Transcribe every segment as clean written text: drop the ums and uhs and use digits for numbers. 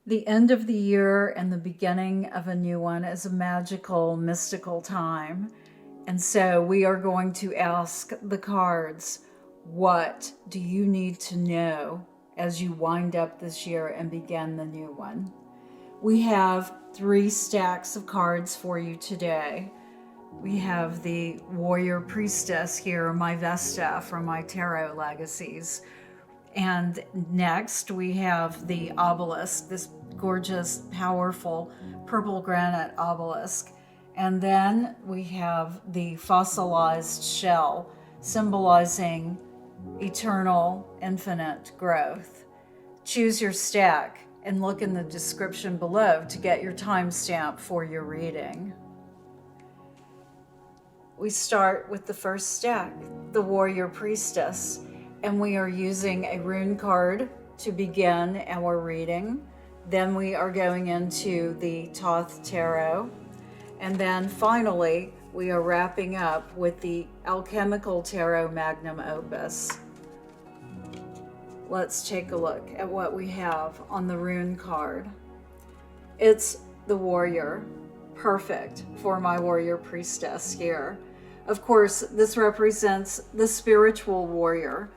The end of the year and the beginning of a new one is a magical, mystical time. And so we are going to ask the cards, what do you need to know as you wind up this year and begin the new one? We have 3 stacks of cards for you today. We have the Warrior Priestess here, my Vesta from my Tarot Legacies. And next we have the obelisk, this gorgeous, powerful purple granite obelisk. And then we have the fossilized shell, symbolizing eternal, infinite growth. Choose your stack and look in the description below to get your timestamp for your reading. We start with the first stack, the Warrior Priestess. And we are using a rune card to begin our reading. Then we are going into the Thoth Tarot. And then finally, we are wrapping up with the Alchemical Tarot Magnum Opus. Let's take a look at what we have on the rune card. It's the Warrior, perfect for my Warrior Priestess here. Of course, this represents the spiritual warrior.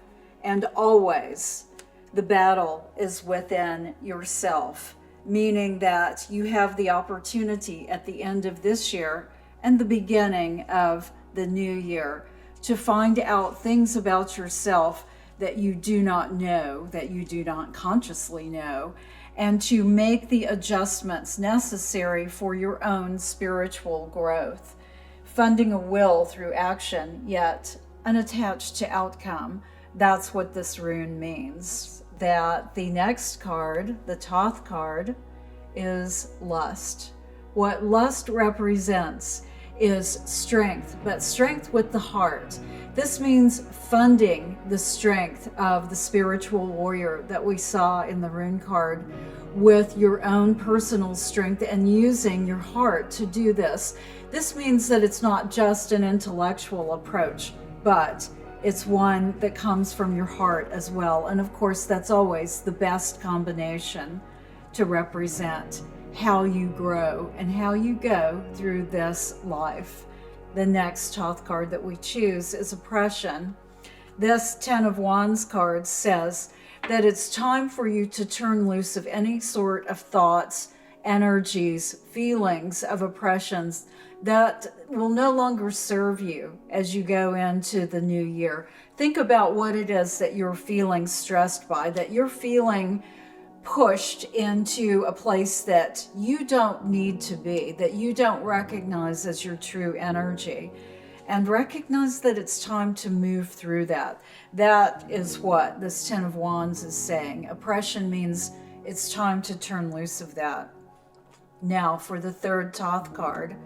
And always, the battle is within yourself, meaning that you have the opportunity at the end of this year and the beginning of the new year to find out things about yourself that you do not know, that you do not consciously know, and to make the adjustments necessary for your own spiritual growth. Funding a will through action, yet unattached to outcome. That's what this rune means. That the next card, the Thoth card, is lust. What lust represents is strength, but strength with the heart. This means funding the strength of the spiritual warrior that we saw in the rune card with your own personal strength and using your heart to do this. This means that it's not just an intellectual approach, but it's one that comes from your heart as well. And of course, that's always the best combination to represent how you grow and how you go through this life. The next Thoth card that we choose is Oppression. This 10 of Wands card says that it's time for you to turn loose of any sort of thoughts, energies, feelings of oppressions that will no longer serve you as you go into the new year. Think about what it is that you're feeling stressed by, that you're feeling pushed into a place that you don't need to be, that you don't recognize as your true energy. And recognize that it's time to move through that. That is what this 10 of Wands is saying. Oppression means it's time to turn loose of that. Now for the third Thoth card,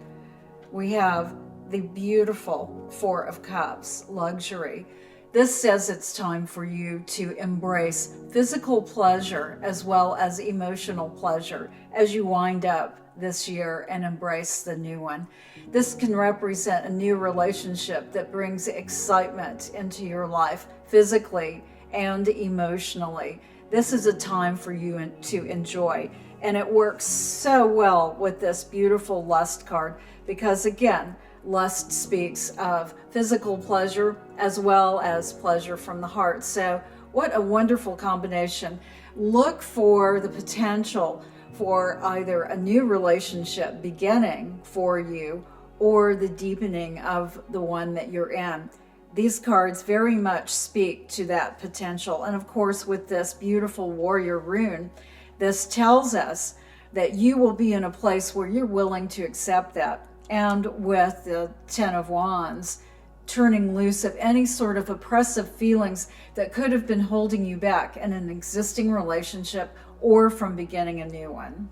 we have the beautiful 4 of Cups, luxury. This says it's time for you to embrace physical pleasure as well as emotional pleasure as you wind up this year and embrace the new one. This can represent a new relationship that brings excitement into your life physically and emotionally. This is a time for you to enjoy. And it works so well with this beautiful lust card because, again, lust speaks of physical pleasure as well as pleasure from the heart. So what a wonderful combination. Look for the potential for either a new relationship beginning for you or the deepening of the one that you're in. These cards very much speak to that potential. And of course, with this beautiful warrior rune, this tells us that you will be in a place where you're willing to accept that. And with the 10 of Wands, turning loose of any sort of oppressive feelings that could have been holding you back in an existing relationship or from beginning a new one.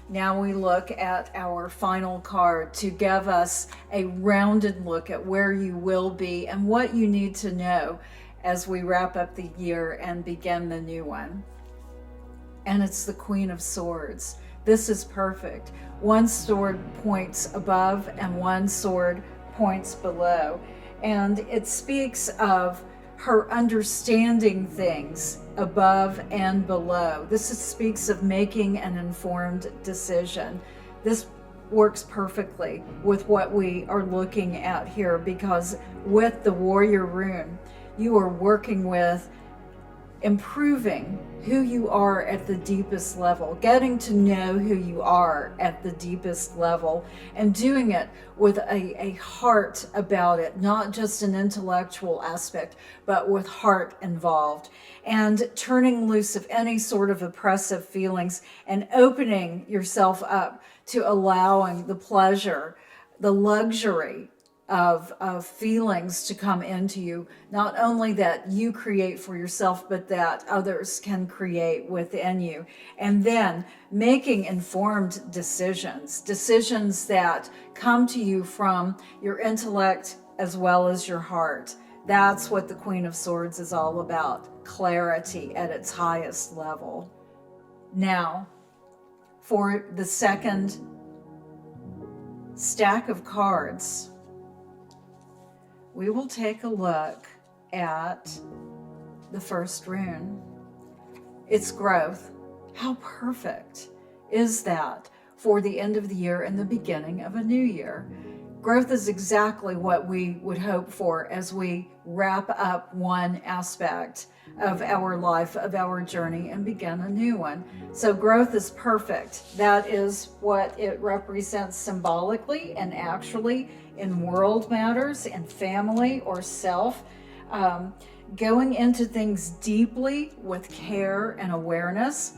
Now we look at our final card to give us a rounded look at where you will be and what you need to know as we wrap up the year and begin the new one. And it's the Queen of Swords. This is perfect. One sword points above and one sword points below. And it speaks of her understanding things above and below. Speaks of making an informed decision. This works perfectly with what we are looking at here, because with the warrior rune, you are working with improving who you are at the deepest level, getting to know who you are at the deepest level, and doing it with a heart about it, not just an intellectual aspect, but with heart involved, and turning loose of any sort of oppressive feelings and opening yourself up to allowing the pleasure, the luxury of feelings to come into you, not only that you create for yourself, but that others can create within you. And then making informed decisions that come to you from your intellect as well as your heart. That's what the Queen of Swords is all about, clarity at its highest level. Now, for the second stack of cards, we will take a look at the first rune. It's growth. How perfect is that for the end of the year and the beginning of a new year? Growth is exactly what we would hope for as we wrap up one aspect of our life, of our journey, and begin a new one. So growth is perfect. That is what it represents symbolically and actually in world matters, in family or self. Going into things deeply with care and awareness.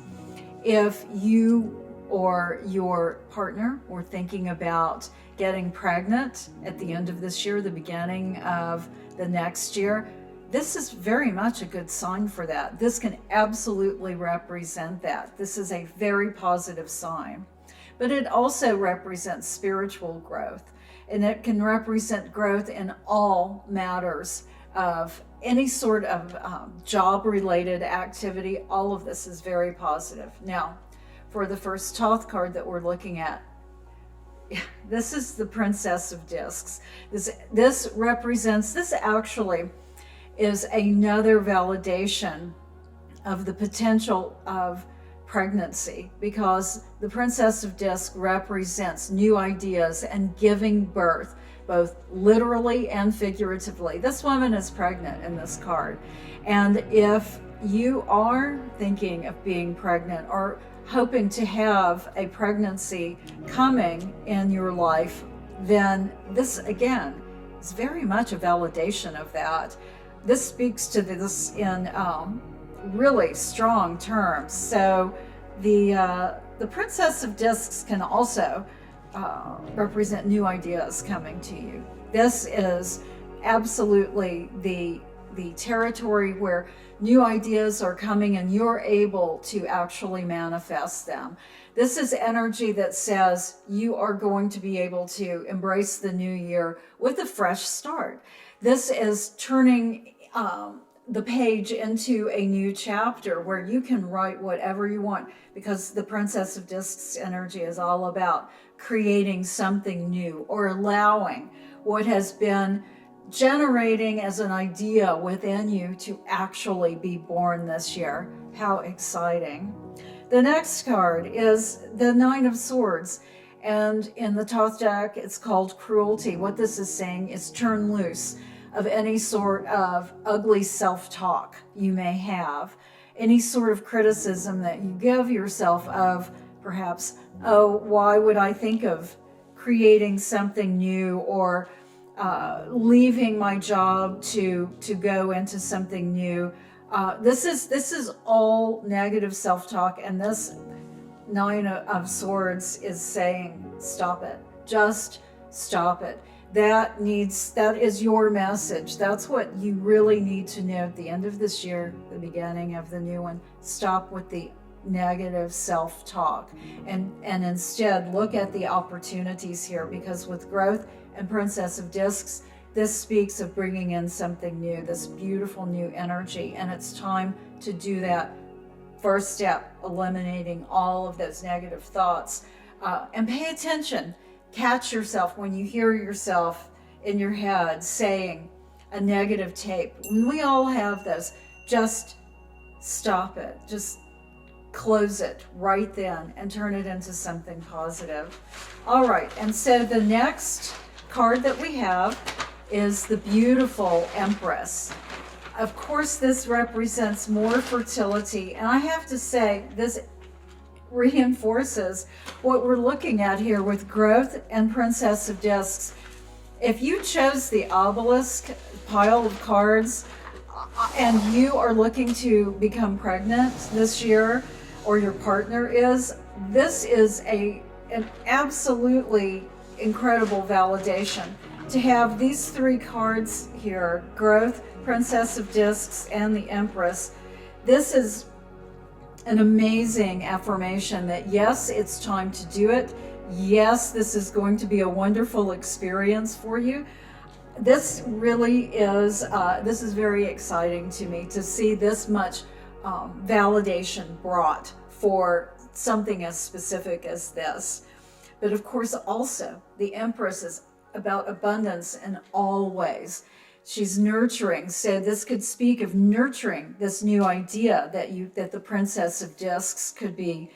If you or your partner were thinking about getting pregnant at the end of this year, the beginning of the next year, this is very much a good sign for that. This can absolutely represent that. This is a very positive sign. But it also represents spiritual growth, and it can represent growth in all matters of any sort of job-related activity. All of this is very positive. Now, for the first Thoth card that we're looking at, this is the Princess of Discs. This actually is another validation of the potential of pregnancy, because the Princess of Disc represents new ideas and giving birth, both literally and figuratively. This woman is pregnant in this card. And if you are thinking of being pregnant or hoping to have a pregnancy coming in your life, then this again is very much a validation of that. This speaks to this in really strong terms. So the Princess of Discs can also represent new ideas coming to you. This is absolutely the territory where new ideas are coming and you're able to actually manifest them. This is energy that says you are going to be able to embrace the new year with a fresh start. This is turning the page into a new chapter where you can write whatever you want, because the Princess of Discs energy is all about creating something new or allowing what has been generating as an idea within you to actually be born this year. How exciting. The next card is the Nine of Swords, and in the Thoth deck it's called Cruelty. What this is saying is turn loose of any sort of ugly self-talk you may have, any sort of criticism that you give yourself of perhaps, oh, why would I think of creating something new, or leaving my job to go into something new. This is all negative self-talk, and this Nine of Swords is saying, stop it. Just stop it. That is your message. That's what you really need to know at the end of this year, the beginning of the new one. Stop with the negative self-talk and instead look at the opportunities here, because with growth and Princess of Discs, this speaks of bringing in something new, this beautiful new energy, and it's time to do that first step, eliminating all of those negative thoughts, and pay attention. Catch yourself when you hear yourself in your head saying a negative tape. We all have those. Just stop it. Just close it right then and turn it into something positive. All right, and so the next card that we have is the beautiful Empress. Of course, this represents more fertility, and I have to say, this reinforces what we're looking at here with growth and Princess of Discs. If you chose the Obelisk pile of cards and you are looking to become pregnant this year, or your partner is, this is an absolutely incredible validation to have these three cards here: growth, Princess of Discs, and the Empress. This is an amazing affirmation that yes, it's time to do it. Yes, this is going to be a wonderful experience for you. This really is, this is very exciting to me to see this much validation brought for something as specific as this. But of course, also, the Empress is about abundance in all ways. She's nurturing, so this could speak of nurturing this new idea that the Princess of Discs could be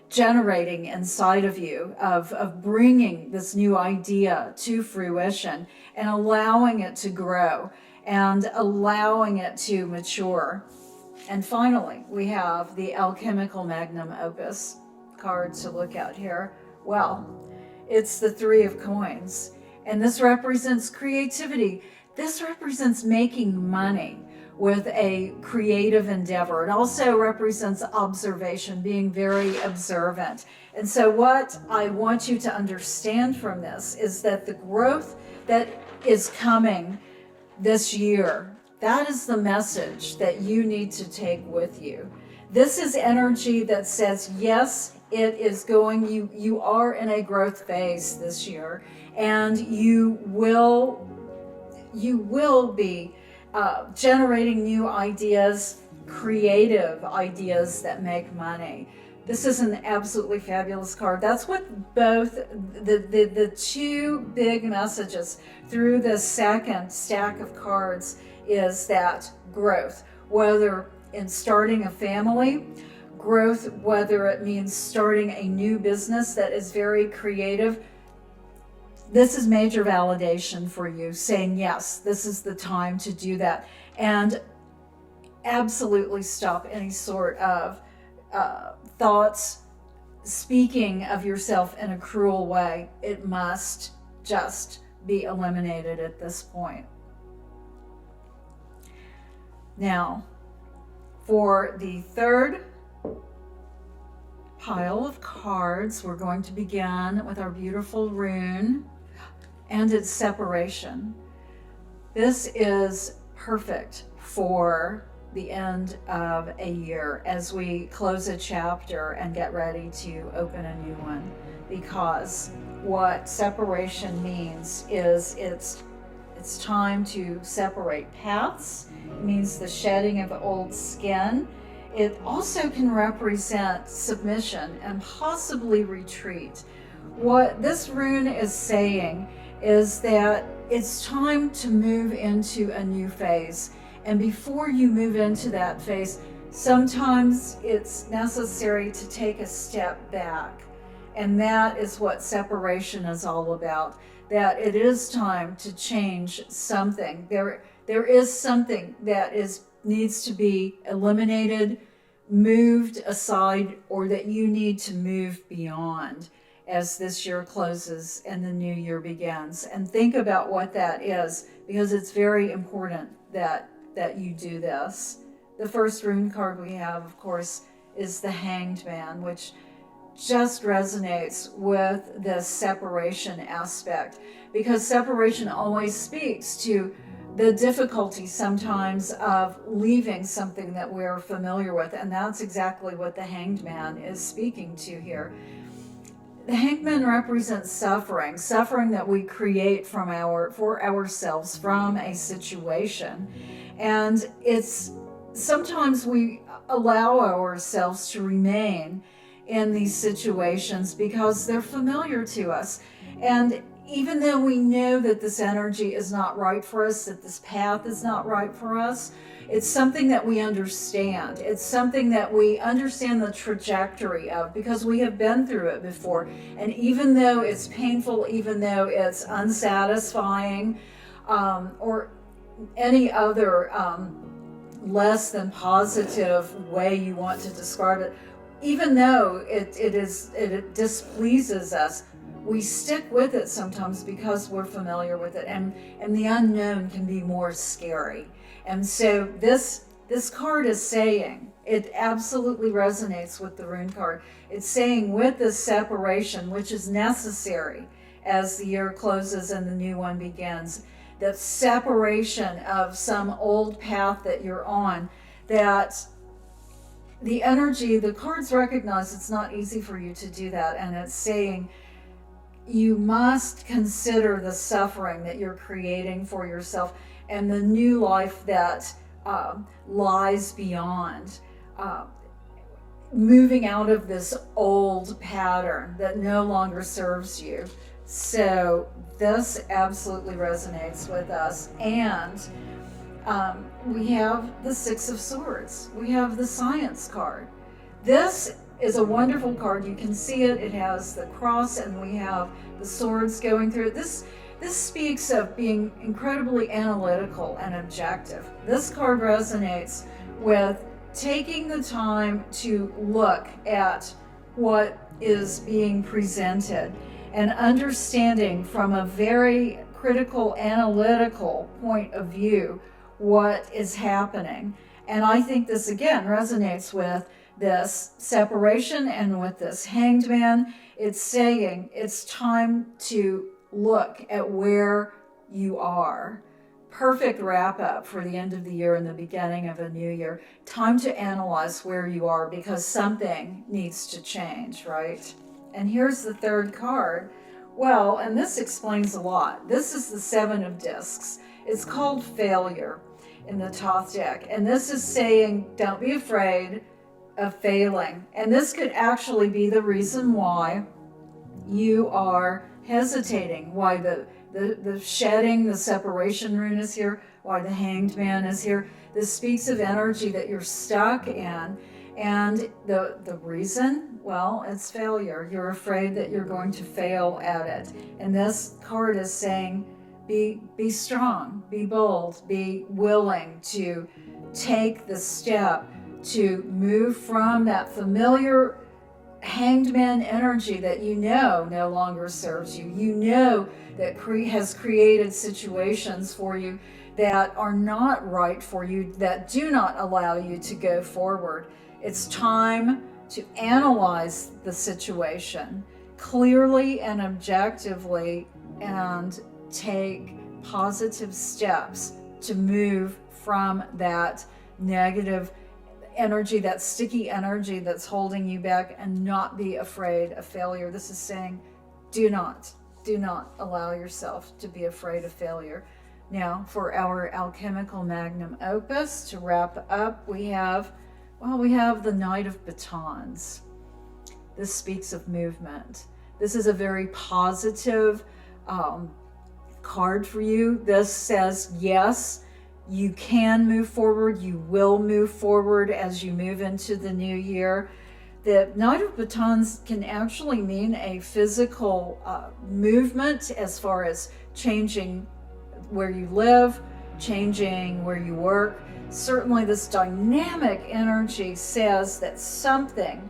generating inside of you, of bringing this new idea to fruition and allowing it to grow and allowing it to mature. And finally, we have the Alchemical Magnum Opus card to look at here. Well, it's the Three of Coins, and this represents creativity. This represents making money with a creative endeavor. It also represents observation, being very observant. And so what I want you to understand from this is that the growth that is coming this year, that is the message that you need to take with you. This is energy that says, yes, it is going, you are in a growth phase this year, and you will be generating new ideas, creative ideas that make money. This is an absolutely fabulous card. That's what both the two big messages through the second stack of cards is, that growth, whether in starting a family, growth, whether it means starting a new business that is very creative. This is major validation for you, saying, yes, this is the time to do that. And absolutely stop any sort of thoughts speaking of yourself in a cruel way. It must just be eliminated at this point. Now, for the third pile of cards, we're going to begin with our beautiful rune and its separation. This is perfect for the end of a year as we close a chapter and get ready to open a new one, because what separation means is it's time to separate paths. It means the shedding of old skin. It also can represent submission and possibly retreat. What this rune is saying is that it's time to move into a new phase. And before you move into that phase, sometimes it's necessary to take a step back. And that is what separation is all about. That it is time to change something. There is something that needs to be eliminated, moved aside, or that you need to move beyond as this year closes and the new year begins. And think about what that is, because it's very important that you do this. The first rune card we have, of course, is the Hanged Man, which just resonates with the separation aspect, because separation always speaks to the difficulty sometimes of leaving something that we're familiar with, and that's exactly what the Hanged Man is speaking to here. The Hanged Man represents suffering that we create for ourselves from a situation, and it's sometimes we allow ourselves to remain in these situations because they're familiar to us. And even though we know that this energy is not right for us, that this path is not right for us, it's something that we understand. It's something that we understand the trajectory of because we have been through it before. And even though it's painful, even though it's unsatisfying, or any other less than positive way you want to describe it, even though it displeases us, we stick with it sometimes because we're familiar with it, and the unknown can be more scary. And so this card is saying, it absolutely resonates with the rune card. It's saying with this separation, which is necessary as the year closes and the new one begins, that separation of some old path that you're on, that the energy, the cards recognize it's not easy for you to do that, and it's saying you must consider the suffering that you're creating for yourself and the new life that lies beyond. Moving out of this old pattern that no longer serves you. So this absolutely resonates with us. And we have the Six of Swords. We have the Science card. This is a wonderful card. You can see it. It has the cross and we have the swords going through it. This speaks of being incredibly analytical and objective. This card resonates with taking the time to look at what is being presented and understanding from a very critical, analytical point of view what is happening. And I think this again resonates with this separation and with this Hanged Man. It's saying it's time to look at where you are. Perfect wrap up for the end of the year and the beginning of a new year. Time to analyze where you are because something needs to change, right? And here's the third card. Well, and this explains a lot. This is the Seven of Discs. It's called Failure in the Thoth deck. And this is saying, don't be afraid of failing. And this could actually be the reason why you are hesitating, why the shedding, the separation rune is here, why the Hanged Man is here. This speaks of energy that you're stuck in. And the reason, well, it's failure. You're afraid that you're going to fail at it. And this card is saying, be strong, be bold, be willing to take the step to move from that familiar Hanged Man energy that you know no longer serves you. You know that has created situations for you that are not right for you, that do not allow you to go forward. It's time to analyze the situation clearly and objectively and take positive steps to move from that negative energy, that sticky energy that's holding you back, and not be afraid of failure. This is saying, do not allow yourself to be afraid of failure. Now, for our alchemical magnum opus, to wrap up, we have the Knight of Batons. This speaks of movement. This is a very positive card for you. This says, yes, you can move forward. You will move forward as you move into the new year. The Knight of Batons can actually mean a physical movement as far as changing where you live, changing where you work. Certainly this dynamic energy says that something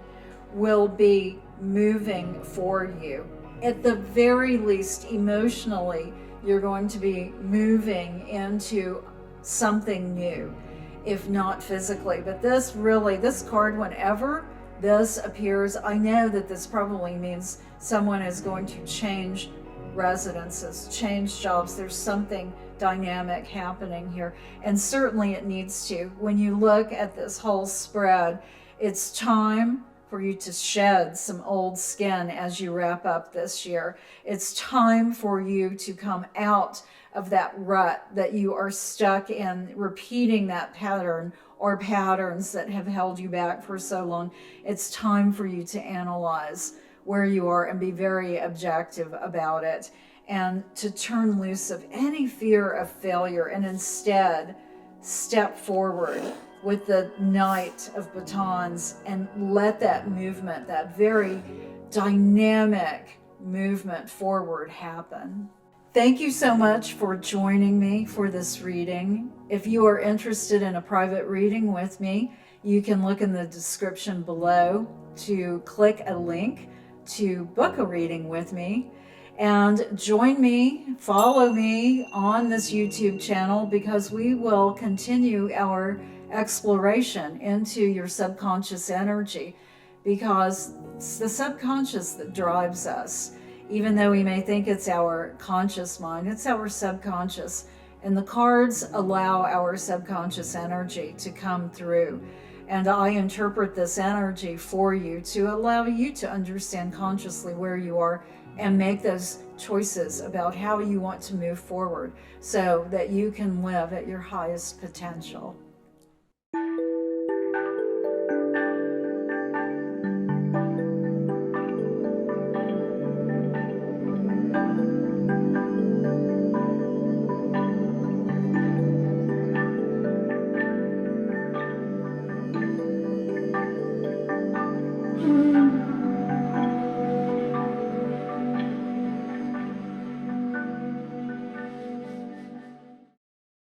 will be moving for you. At the very least, emotionally, you're going to be moving into something new, if not physically. But this card, whenever this appears, I know that this probably means someone is going to change residences, change jobs. There's something dynamic happening here, and certainly it needs to. When you look at this whole spread, it's time for you to shed some old skin as you wrap up this year. It's time for you to come out of that rut that you are stuck in, repeating that pattern or patterns that have held you back for so long. It's time for you to analyze where you are and be very objective about it. and to turn loose of any fear of failure and instead step forward with the Knight of Batons and let that movement, that very dynamic movement forward happen. Thank you so much for joining me for this reading. If you are interested in a private reading with me, you can look in the description below to click a link to book a reading with me. And join me, follow me on this YouTube channel, because we will continue our exploration into your subconscious energy, because it's the subconscious that drives us. Even though we may think it's our conscious mind, it's our subconscious. And the cards allow our subconscious energy to come through. And I interpret this energy for you to allow you to understand consciously where you are and make those choices about how you want to move forward so that you can live at your highest potential.